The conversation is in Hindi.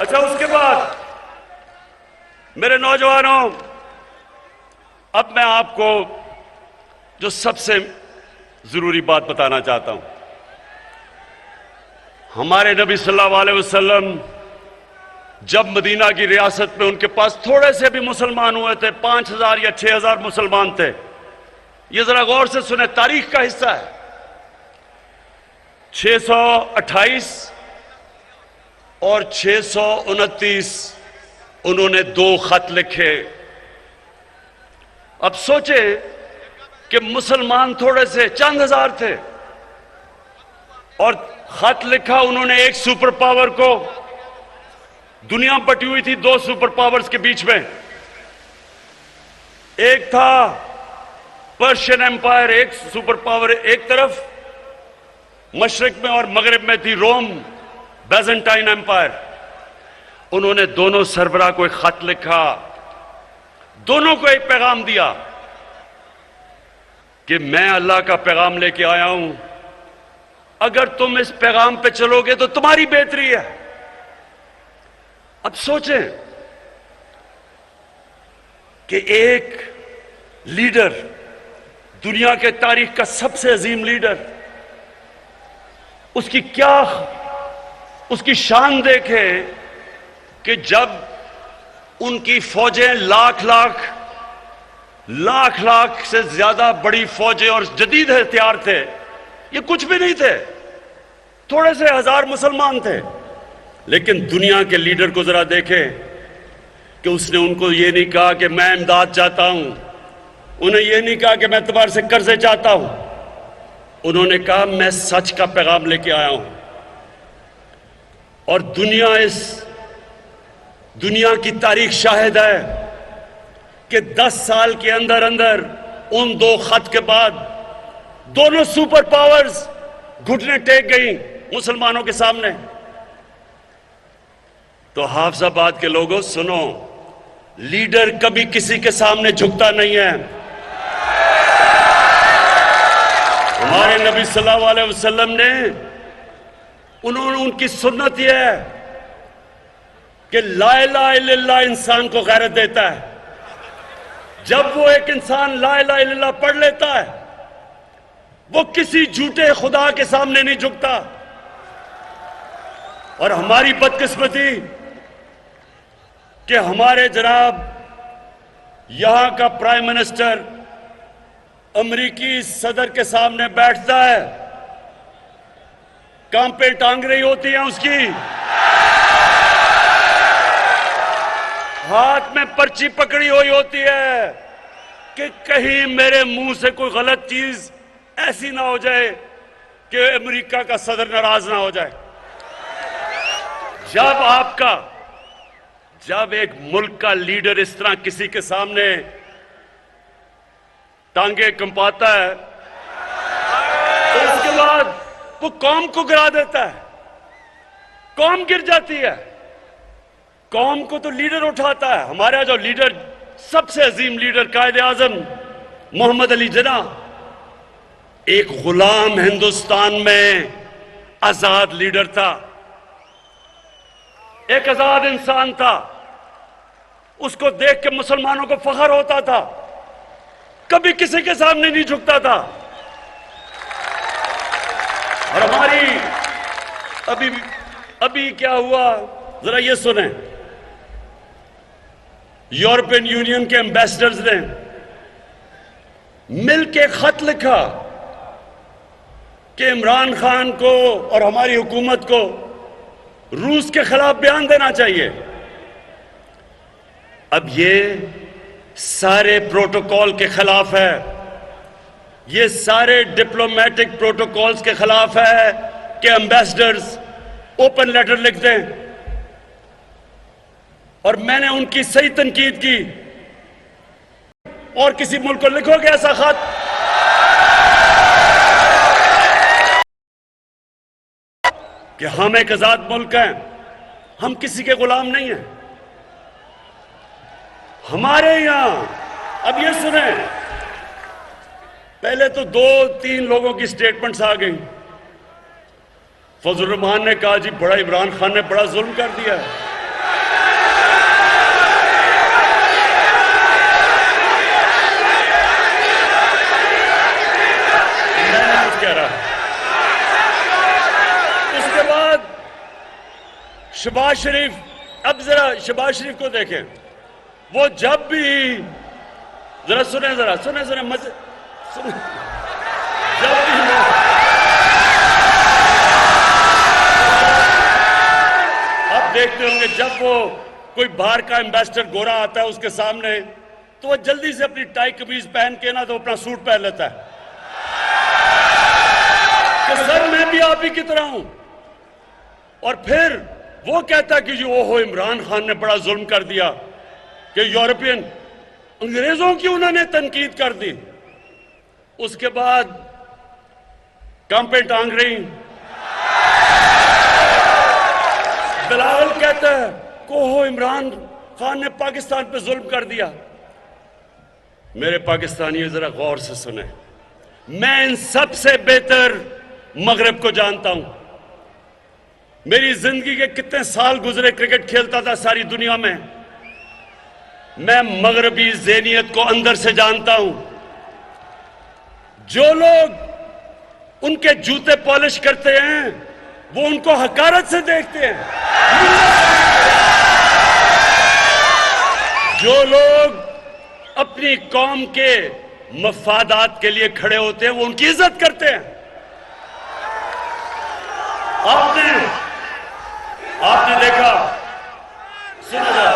अच्छा, उसके बाद मेरे नौजवानों, अब मैं आपको जो सबसे जरूरी बात बताना चाहता हूं। हमारे नबी सल्लल्लाहु अलैहि वसल्लम जब मदीना की रियासत में उनके पास थोड़े से भी मुसलमान हुए थे, 5,000 या 6,000 मुसलमान थे। ये जरा गौर से सुने, तारीख का हिस्सा है। 628 और 629 उन्होंने 2 खत लिखे। अब सोचे कि मुसलमान थोड़े से चंद हजार थे और खत लिखा उन्होंने एक सुपर पावर को। दुनिया बटी हुई थी 2 सुपर पावर्स के बीच में। एक था पर्शियन एम्पायर, एक सुपर पावर एक तरफ मशरिक में, और मगरिब में थी रोम बैजेंटाइन एम्पायर। उन्होंने दोनों सरबराह को एक खत लिखा, दोनों को एक पैगाम दिया कि मैं अल्लाह का पैगाम लेके आया हूं, अगर तुम इस पैगाम पे चलोगे तो तुम्हारी बेहतरी है। अब सोचें कि एक लीडर, दुनिया के तारीख का सबसे अजीम लीडर, उसकी शान देखें कि जब उनकी फौजें लाख लाख से ज्यादा बड़ी फौजें और जदीद हथियार थे, ये कुछ भी नहीं थे, थोड़े से हजार मुसलमान थे। लेकिन दुनिया के लीडर को जरा देखें कि उसने उनको ये नहीं कहा कि मैं इमदाद चाहता हूं, उन्हें यह नहीं कहा कि मैं तुम्हारे से कर्जे चाहता हूं। उन्होंने कहा मैं सच का पैगाम लेके आया हूं। और दुनिया की तारीख शाहिद है कि 10 साल के अंदर अंदर उन 2 खत के बाद दोनों सुपर पावर्स घुटने टेक गई मुसलमानों के सामने। तो हाफिजाबाद के लोगों सुनो, लीडर कभी किसी के सामने झुकता नहीं है। हमारे नबी सल्लल्लाहु अलैहि वसल्लम ने, उनकी सुन्नत यह है कि ला इलाहा इल्लल्लाह इंसान को गैरत देता है। जब वो एक इंसान ला इलाहा इल्लल्लाह पढ़ लेता है, वो किसी झूठे खुदा के सामने नहीं झुकता। और हमारी बदकिस्मती कि हमारे जनाब यहां का प्राइम मिनिस्टर अमेरिकी सदर के सामने बैठता है, काम पे टांग रही होती है उसकी, हाथ में पर्ची पकड़ी हुई होती है कि कहीं मेरे मुंह से कोई गलत चीज ऐसी ना हो जाए कि अमेरिका का सदर नाराज ना हो जाए। जब एक मुल्क का लीडर इस तरह किसी के सामने टांगे कंपाता है, तो उसके बाद वो कौम को गिरा देता है, कौम गिर जाती है। कौम को तो लीडर उठाता है। हमारा जो लीडर, सबसे अजीम लीडर, कायदे आजम मोहम्मद अली जिन्ना, एक गुलाम हिंदुस्तान में आजाद लीडर था, एक आजाद इंसान था। उसको देख के मुसलमानों को फख्र होता था, कभी किसी के सामने नहीं झुकता था। और हमारी अभी क्या हुआ, जरा ये सुने। यूरोपियन यूनियन के एम्बेसडर्स ने मिलके खत लिखा कि इमरान खान को और हमारी हुकूमत को रूस के खिलाफ बयान देना चाहिए। अब ये सारे प्रोटोकॉल के खिलाफ है, ये सारे डिप्लोमेटिक प्रोटोकॉल्स के खिलाफ है कि एम्बेसडर्स ओपन लेटर लिख दें। और मैंने उनकी सही तनकीद की। और किसी मुल्क को लिखोगे ऐसा खत, कि हम एक आजाद मुल्क हैं, हम किसी के गुलाम नहीं हैं। हमारे यहां अब ये सुने, पहले तो 2-3 लोगों की स्टेटमेंट्स आ गई। फजल रहमान ने कहा जी बड़ा इमरान खान ने बड़ा जुल्म कर दिया है। उसके बाद शहबाज शरीफ, अब जरा शहबाज शरीफ को देखें, वो जब भी, जरा सुने मजे सुने, जब भी अब देखते होंगे जब वो कोई बाहर का एम्बेसडर गोरा आता है उसके सामने, तो वो जल्दी से अपनी टाई कमीज पहन के ना तो अपना सूट पहन लेता है कि सर मैं भी आप ही की तरह हूं। और फिर वो कहता कि जी ओहो इमरान खान ने बड़ा जुल्म कर दिया कि यूरोपियन अंग्रेजों की उन्होंने तनकीद कर दी। उसके बाद कांपे टांग रही बिलावल कहता है कि ओहो इमरान खान ने पाकिस्तान पे जुल्म कर दिया। मेरे पाकिस्तानियों जरा गौर से सुने, मैं इन सबसे बेहतर मगरब को जानता हूं। मेरी जिंदगी के कितने साल गुजरे, क्रिकेट खेलता था सारी दुनिया में। मैं मगरबी ज़हनियत को अंदर से जानता हूं। जो लोग उनके जूते पॉलिश करते हैं वो उनको हकारत से देखते हैं। जो लोग अपनी कौम के मफादात के लिए खड़े होते हैं वो उनकी इज्जत करते हैं। आपने देखा, सुनो जरा,